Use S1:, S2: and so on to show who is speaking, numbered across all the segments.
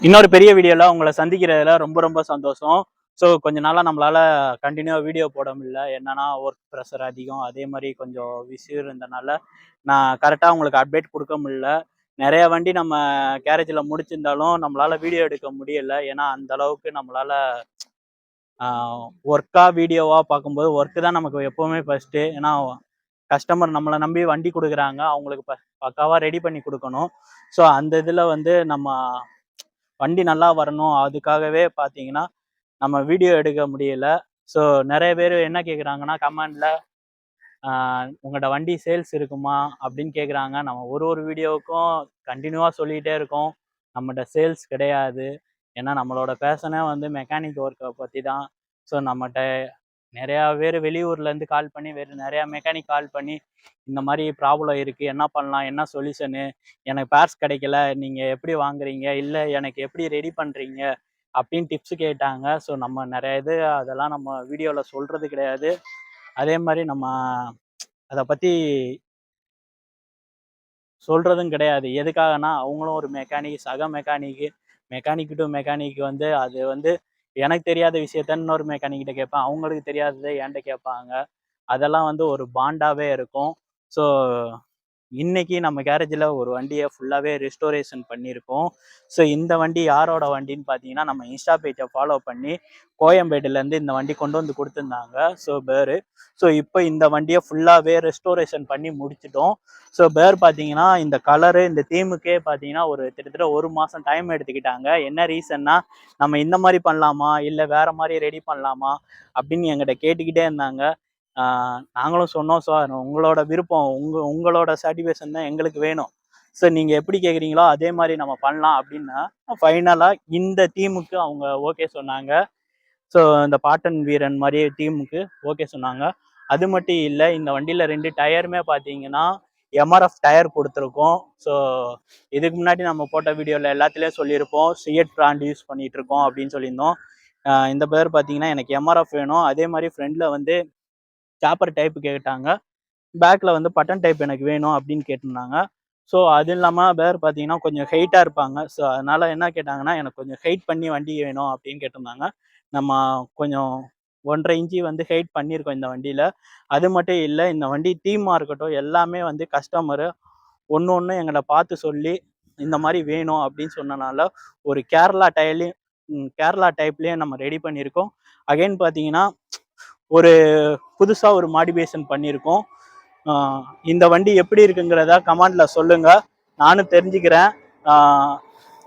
S1: இன்னொரு பெரிய வீடியோல உங்களை சந்திக்கிறதுல ரொம்ப ரொம்ப சந்தோஷம். ஸோ கொஞ்ச நாளா நம்மளால கண்டினியூவா வீடியோ போட முடியல. என்னன்னா ஒர்க் ப்ரெஷர் அதிகம். அதே மாதிரி கொஞ்சம் பிஸி இருந்தனால நான் கரெக்டாக உங்களுக்கு அப்டேட் கொடுக்க முடியல. நிறைய வண்டி நம்ம கேரேஜில் முடிச்சிருந்தாலும் நம்மளால வீடியோ எடுக்க முடியல. ஏன்னா அந்த அளவுக்கு நம்மளால ஒர்க்கா வீடியோவா பார்க்கும்போது ஒர்க்கு தான் நமக்கு எப்பவுமே ஃபர்ஸ்ட்டு. ஏன்னா கஸ்டமர் நம்மளை நம்பி வண்டி கொடுக்குறாங்க, அவங்களுக்கு பக்காவாக ரெடி பண்ணி கொடுக்கணும். ஸோ அந்த இதில் வந்து நம்ம வண்டி நல்லா வரணும், அதுக்காகவே பார்த்தீங்கன்னா நம்ம வீடியோ எடுக்க முடியல. ஸோ நிறைய பேர் என்ன கேட்குறாங்கன்னா கமெண்ட்ல உங்கள்கிட்ட வண்டி சேல்ஸ் இருக்குமா அப்படின்னு கேட்குறாங்க. நம்ம ஒரு வீடியோவுக்கும் கண்டினியூவாக சொல்லிகிட்டே இருக்கோம் நம்மகிட்ட சேல்ஸ் கிடையாது. ஏன்னா நம்மளோட பேஷனே வந்து மெக்கானிக் ஒர்க்கை பற்றி தான். ஸோ நம்மகிட்ட நிறையா பேர் வெளியூர்லேருந்து கால் பண்ணி நிறையா மெக்கானிக் கால் பண்ணி இந்த மாதிரி ப்ராப்ளம் இருக்குது, என்ன பண்ணலாம், என்ன சொல்யூஷனு, எனக்கு பேர்ஸ் கிடைக்கல, நீங்கள் எப்படி வாங்குறீங்க, இல்லை எனக்கு எப்படி ரெடி பண்ணுறீங்க அப்படின்னு டிப்ஸ் கேட்டாங்க. ஸோ நம்ம நிறைய இது அதெல்லாம் நம்ம வீடியோவில் சொல்கிறது கிடையாது. அதே மாதிரி நம்ம அதை பற்றி சொல்கிறதும் கிடையாது. எதுக்காகனா அவங்களும் ஒரு மெக்கானிக், சக மெக்கானிக் டு மெக்கானிக் வந்து அது வந்து எனக்கு தெரியாத விஷயத்த இன்னொரு மெக்கானிக்கிட்ட கேட்பேன், அவங்களுக்கு தெரியாததை என்கிட்ட கேட்பாங்க. அதெல்லாம் வந்து ஒரு பாண்டாகவே இருக்கும். ஸோ இன்னைக்கு நம்ம கேரேஜில் ஒரு வண்டியை ஃபுல்லாகவே ரெஸ்டோரேஷன் பண்ணியிருக்கோம். ஸோ இந்த வண்டி யாரோட வண்டின்னு பார்த்தீங்கன்னா, நம்ம இன்ஸ்டா பேஜை ஃபாலோ பண்ணி கோயம்பேடுலேருந்து இந்த வண்டி கொண்டு வந்து கொடுத்துருந்தாங்க. ஸோ பேர் இப்போ இந்த வண்டியை ஃபுல்லாகவே ரெஸ்டோரேஷன் பண்ணி முடிச்சிட்டோம். ஸோ பேர் பார்த்தீங்கன்னா இந்த கலரு இந்த தீமுக்கே பார்த்தீங்கன்னா ஒரு கிட்டத்தட்ட 1 மாதம் டைம் எடுத்துக்கிட்டாங்க. என்ன ரீசன்னா, நம்ம இந்த மாதிரி பண்ணலாமா இல்லை வேற மாதிரி ரெடி பண்ணலாமா அப்படின்னு எங்கிட்ட கேட்டுக்கிட்டே இருந்தாங்க. நாங்களும் சொன்னோம், சார் உங்களோட விருப்பம், உங்களோட சாட்டிஸ்ஃபேக்ஷன் தான் எங்களுக்கு வேணும். ஸோ நீங்கள் எப்படி கேட்குறீங்களோ அதே மாதிரி நம்ம பண்ணலாம் அப்படின்னா ஃபைனலாக இந்த டீமுக்கு அவங்க ஓகே சொன்னாங்க. ஸோ இந்த பாட்டன் வீரன் மாதிரி டீமுக்கு ஓகே சொன்னாங்க. அது மட்டும் இல்லை, இந்த வண்டியில் 2 டயருமே பார்த்தீங்கன்னா எம்ஆர்எஃப் டயர் கொடுத்துருக்கோம். ஸோ இதுக்கு முன்னாடி நம்ம போட்ட வீடியோவில் எல்லாத்துலேயும் சொல்லியிருப்போம் சிஎட் பிராண்ட் யூஸ் பண்ணிகிட்டு இருக்கோம் அப்படின்னு சொல்லியிருந்தோம். இந்த பேர் பார்த்தீங்கன்னா எனக்கு எம்ஆர்எஃப் வேணும், அதே மாதிரி ஃப்ரெண்டில் வந்து சாப்பர் டைப் கேட்டாங்க, பேக்கில் வந்து பட்டன் டைப் எனக்கு வேணும் அப்படின்னு கேட்டிருந்தாங்க. ஸோ அது இல்லாமல் பேர் பார்த்தீங்கன்னா கொஞ்சம் ஹைட்டாக இருப்பாங்க. ஸோ அதனால் என்ன கேட்டாங்கன்னா, எனக்கு கொஞ்சம் ஹைட் பண்ணி வண்டி வேணும் அப்படின்னு கேட்டிருந்தாங்க. நம்ம கொஞ்சம் 1.5 இன்ச்சு வந்து ஹைட் பண்ணியிருக்கோம் இந்த வண்டியில். அது மட்டும் இல்லை, இந்த வண்டி தீமாக இருக்கட்டும் எல்லாமே வந்து கஸ்டமரு ஒன்று எங்களை பார்த்து சொல்லி இந்த மாதிரி வேணும் அப்படின்னு சொன்னனால ஒரு கேரளா டைப்லேயும் நம்ம ரெடி பண்ணியிருக்கோம். அகைன் பார்த்தீங்கன்னா ஒரு புதுசாக ஒரு மாடிஃபிகேஷன் பண்ணியிருக்கோம். இந்த வண்டி எப்படி இருக்குங்கிறத கமெண்ட்ல சொல்லுங்க, நானும் தெரிஞ்சுக்கிறேன்.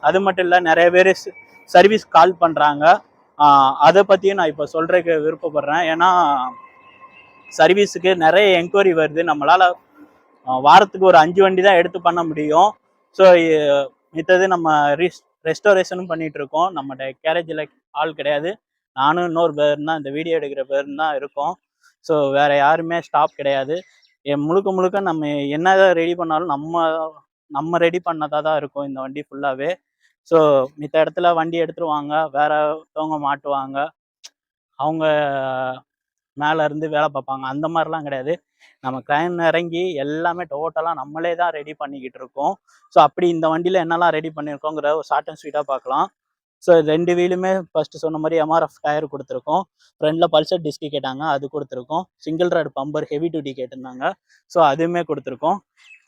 S1: அது மட்டும் இல்லை, நிறைய பேர் சர்வீஸ் கால் பண்ணுறாங்க, அதை பற்றியும் நான் இப்போ சொல்கிறதுக்கு விருப்பப்படுறேன். ஏன்னா சர்வீஸுக்கு நிறைய என்கொயரி வருது. நம்மளால் வாரத்துக்கு ஒரு 5 வண்டி தான் எடுத்து பண்ண முடியும். ஸோ மித்தது நம்ம ரெஸ்டோரேஷனும் பண்ணிகிட்டு இருக்கோம். நம்மகிட்ட கேரேஜில் ஆள் கிடையாது, நானும் இன்னொரு பேர் தான், இந்த வீடியோ எடுக்கிற பேர் தான் இருக்கோம். ஸோ வேறு யாருமே ஸ்டாப் கிடையாது. முழுக்க நம்ம என்ன ரெடி பண்ணாலும் நம்ம ரெடி பண்ணதாக தான் இருக்கும் இந்த வண்டி ஃபுல்லாகவே. ஸோ மித்த இடத்துல வண்டி எடுத்துருவாங்க, வேறவங்க மாட்டுவாங்க, அவங்க மேலே இருந்து வேலை பார்ப்பாங்க, அந்த மாதிரிலாம் கிடையாது. நம்ம கிளைன் இறங்கி எல்லாமே டோட்டலாக நம்மளே தான் ரெடி பண்ணிக்கிட்டு இருக்கோம். ஸோ அப்படி இந்த வண்டியில் என்னெல்லாம் ரெடி பண்ணியிருக்கோங்கிற ஒரு ஷார்ட் அண்ட் ஸ்வீட்டாக பார்க்கலாம். ஸோ 2 வீலுமே ஃபஸ்ட்டு சொன்ன மாதிரி எம்ஆர்எஃப் டயர் கொடுத்துருக்கோம். ஃப்ரண்டில் பல்சர் டிஸ்க்கு கேட்டாங்க, அது கொடுத்துருக்கோம். Single rod bumper heavy duty கேட்டிருந்தாங்க, ஸோ அதுவுமே கொடுத்துருக்கோம்.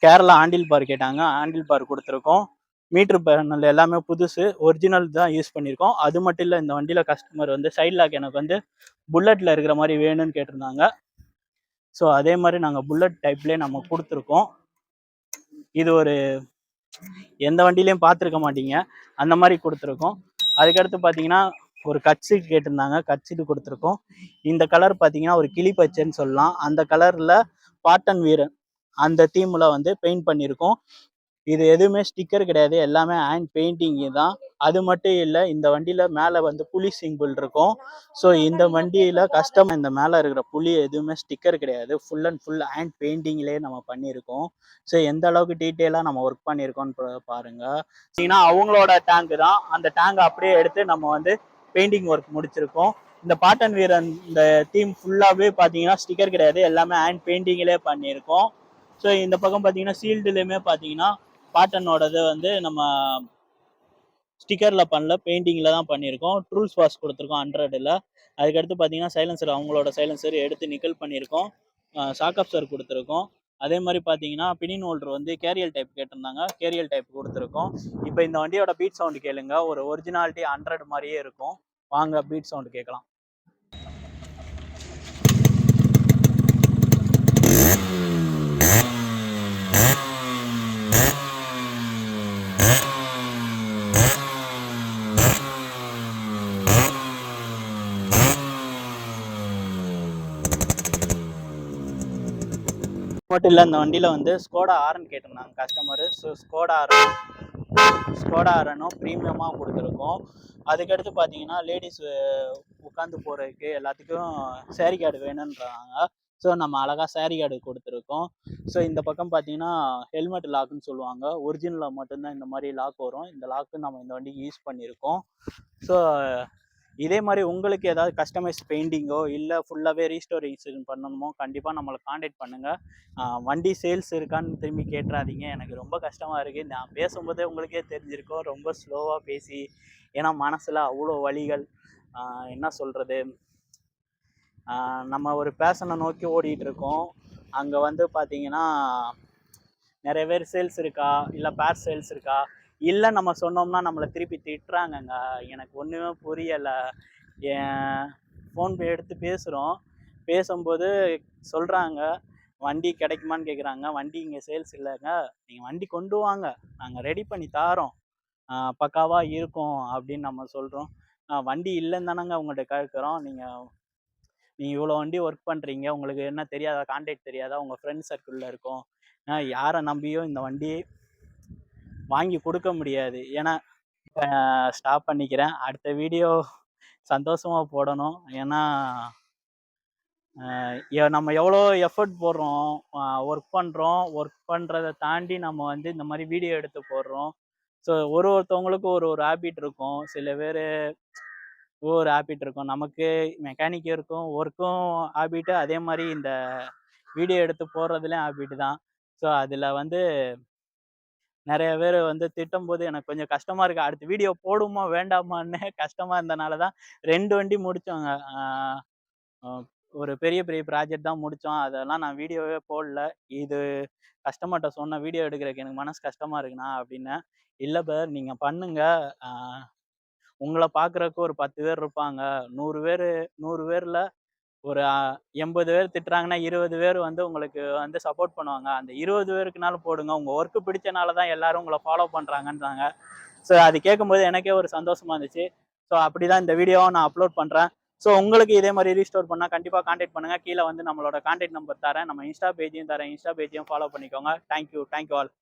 S1: கேரளா ஆண்டில் பார் கேட்டாங்க, ஆண்டில் பார் கொடுத்துருக்கோம். மீட்ரு பேனல் எல்லாமே புதுசு, ஒரிஜினல் தான் யூஸ் பண்ணியிருக்கோம். அது மட்டும் இல்லை, இந்த வண்டியில் கஸ்டமர் வந்து சைட் லாக் எனக்கு வந்து புல்லட்டில் இருக்கிற மாதிரி வேணும்னு கேட்டிருந்தாங்க. ஸோ அதே மாதிரி நாங்கள் புல்லட் டைப்லேயே நம்ம கொடுத்துருக்கோம். இது ஒரு எந்த வண்டியிலையும் பார்த்துருக்க மாட்டீங்க, அந்த மாதிரி கொடுத்துருக்கோம். அதுக்கடுத்து பார்த்தீங்கன்னா ஒரு கட் சீட் கேட்டிருந்தாங்க, கட் சீட்டு கொடுத்துருக்கோம். இந்த கலர் பார்த்தீங்கன்னா ஒரு கிளி பச்சைன்னு சொல்லலாம். அந்த கலரில் பாட்டன் வீரன் அந்த தீமில் வந்து பெயிண்ட் பண்ணியிருக்கோம். இது எதுவுமே ஸ்டிக்கர் கிடையாது, எல்லாமே ஹேண்ட் பெயிண்டிங்கு தான். அது மட்டும் இல்லை, இந்த வண்டியில் மேலே வந்து புலி சிம்பிள் இருக்கும். ஸோ இந்த வண்டியில் கஸ்டமர் இந்த மேலே இருக்கிற புலி எதுவுமே ஸ்டிக்கர் கிடையாது, ஃபுல் அண்ட் ஃபுல் ஹேண்ட் பெயிண்டிங்லேயே நம்ம பண்ணியிருக்கோம். ஸோ எந்த அளவுக்கு டீட்டெயிலாக நம்ம ஒர்க் பண்ணியிருக்கோன்னு பாருங்கள். பார்த்தீங்கன்னா அவங்களோட டேங்கு தான், அந்த டேங்கை அப்படியே எடுத்து நம்ம வந்து பெயிண்டிங் ஒர்க் முடிச்சிருக்கோம். இந்த பாட்டன் வீரன் இந்த தீம் ஃபுல்லாகவே பார்த்தீங்கன்னா ஸ்டிக்கர் கிடையாது, எல்லாமே ஹேண்ட் பெயிண்டிங்லேயே பண்ணியிருக்கோம். ஸோ இந்த பக்கம் பார்த்தீங்கன்னா சீல்டுலேயுமே பார்த்தீங்கன்னா பாட்டனோடது வந்து நம்ம ஸ்டிக்கரில் பண்ணல, பெயிண்டிங்கில் தான் பண்ணியிருக்கோம். ட்ரூல்ஸ் பாஸ் கொடுத்துருக்கோம் 100ல். அதுக்கடுத்து பார்த்தீங்கன்னா சைலன்சர், அவங்களோட சைலன்சர் எடுத்து நிக்கல் பண்ணியிருக்கோம். ஷாக் அப்சர் கொடுத்துருக்கோம். அதே மாதிரி பார்த்தீங்கன்னா பினின் ஹோல்டர் வந்து கேரியல் டைப் கேட்டிருந்தாங்க, கேரியல் டைப் கொடுத்துருக்கோம். இப்போ இந்த வண்டியோட பீட் சவுண்டு கேளுங்க, ஒரு ஒரிஜினாலிட்டி 100 மாதிரியே இருக்கும். வாங்க பீட் சவுண்டு கேட்கலாம். மட்டும் இல்லை, இந்த வண்டியில் வந்து ஸ்கோடா ஆரன் கேட்டிருந்தாங்க கஸ்டமரு. ஸோ ஸ்கோடா ஆரனும் ப்ரீமியமாக கொடுத்துருக்கோம். அதுக்கடுத்து பார்த்தீங்கன்னா லேடிஸ் உட்காந்து போகிறதுக்கு எல்லாத்துக்கும் சேரீ கார்டு வேணுன்றாங்க. ஸோ நம்ம அழகாக சேரீ கார்டு கொடுத்துருக்கோம். ஸோ இந்த பக்கம் பார்த்தீங்கன்னா ஹெல்மெட் லாக்குன்னு சொல்லுவாங்க, ஒரிஜினலில் மட்டும்தான் இந்த மாதிரி லாக் வரும். இந்த லாக்கு நம்ம இந்த வண்டிக்கு யூஸ் பண்ணியிருக்கோம். ஸோ இதே மாதிரி உங்களுக்கு ஏதாவது கஸ்டமைஸ் பெயிண்டிங்கோ இல்லை ஃபுல்லாகவே ரீஸ்டோரேஷன் பண்ணணுமோ கண்டிப்பாக நம்மளை காண்டாக்ட் பண்ணுங்கள். வண்டி சேல்ஸ் இருக்கான்னு திரும்பி கேட்டுறாதீங்க, எனக்கு ரொம்ப கஷ்டமாக இருக்குது. நான் பேசும்போதே உங்களுக்கே தெரிஞ்சிருக்கோம், ரொம்ப ஸ்லோவாக பேசி. ஏன்னா மனசில் அவ்வளோ வலிகள். என்ன சொல்கிறது, நம்ம ஒரு பேஷனை நோக்கி ஓடிட்டு இருக்கோம். அங்கே வந்து பார்த்தீங்கன்னா நிறைய பேர் சேல்ஸ் இருக்கா, இல்லை பேர் சேல்ஸ் இருக்கா, இல்லை நம்ம சொன்னோம்னா நம்மளை திருப்பி திட்டுறாங்கங்க. எனக்கு ஒன்றுமே புரியலை. என் ஃபோன் எடுத்து பேசுகிறோம், பேசும்போது சொல்கிறாங்க வண்டி கிடைக்குமான்னு கேட்குறாங்க. வண்டி இங்கே சேல்ஸ் இல்லைங்க, நீங்கள் வண்டி கொண்டு வாங்க, நாங்கள் ரெடி பண்ணி தாரோம், பக்காவாக இருக்கும் அப்படின்னு நம்ம சொல்கிறோம். வண்டி இல்லைன்னு தானேங்க உங்கள்கிட்ட கேட்குறோம். நீங்கள் இவ்வளோ வண்டி ஒர்க் பண்ணுறீங்க, உங்களுக்கு என்ன தெரியாதா, கான்டாக்ட் தெரியாதா, உங்கள் ஃப்ரெண்ட் சர்க்கிளில் இருக்கும். யாரை நம்பியும் இந்த வண்டி வாங்கி கொடுக்க முடியாது. ஏன்னா ஸ்டாப் பண்ணிக்கிறேன். அடுத்த வீடியோ சந்தோஷமாக போடணும். ஏன்னா நம்ம எவ்வளோ எஃபர்ட் போடுறோம், ஒர்க் பண்ணுறோம், ஒர்க் பண்ணுறதை தாண்டி நம்ம வந்து இந்த மாதிரி வீடியோ எடுத்து போடுறோம். ஸோ ஒருத்தவங்களுக்கும் ஒரு ஹேபிட் இருக்கும். சில பேர் ஒவ்வொரு ஹேபிட் இருக்கும். நமக்கு மெக்கானிக் இருக்கும், ஒர்க்கும் ஹேபிட்டு, அதே மாதிரி இந்த வீடியோ எடுத்து போடுறதுலேயும் ஹேபிட் தான். ஸோ அதில் வந்து நிறைய பேர் வந்து திட்டும்போது எனக்கு கொஞ்சம் கஷ்டமாக இருக்குது. அடுத்த வீடியோ போடுமா வேண்டாமான்னு கஷ்டமாக இருந்தனால தான் 2 வண்டி முடித்தோங்க. ஒரு பெரிய பெரிய ப்ராஜெக்ட் தான் முடித்தோம். அதெல்லாம் நான் வீடியோவே போடல. இது கஸ்டமர்கிட்ட சொன்ன, வீடியோ எடுக்கிறதுக்கு எனக்கு மனசு கஷ்டமாக இருக்குண்ணா அப்படின்னேன். இல்லை பிரதர், நீங்கள் பண்ணுங்கள், உங்களை பார்க்குறக்கு ஒரு 10 பேர் இருப்பாங்க. 100 பேரில் ஒரு 80 பேர் திட்டுறாங்கன்னா 20 பேர் வந்து உங்களுக்கு வந்து சப்போர்ட் பண்ணுவாங்க. அந்த 20 பேருக்குனாலும் போடுங்க, உங்கள் ஒர்க்கு பிடிச்சனால தான் எல்லாரும் உங்களை ஃபாலோ பண்ணுறாங்கன்றாங்க. ஸோ அது கேட்கும்போது எனக்கே ஒரு சந்தோஷமாக இருந்துச்சு. ஸோ அப்படி தான் இந்த வீடியோவை நான் அப்லோட் பண்ணுறேன். ஸோ உங்களுக்கு இதே மாதிரி ரீஸ்டோர் பண்ணால் கண்டிப்பாக காண்டாக்ட் பண்ணுங்கள். கீழே வந்து நம்மளோட காண்டாக்ட் நம்பர் தரேன், நம்ம இன்ஸ்டா பேஜையும் தரேன். இன்ஸ்டா பேஜையும் ஃபாலோ பண்ணிக்கோங்க. Thank you all.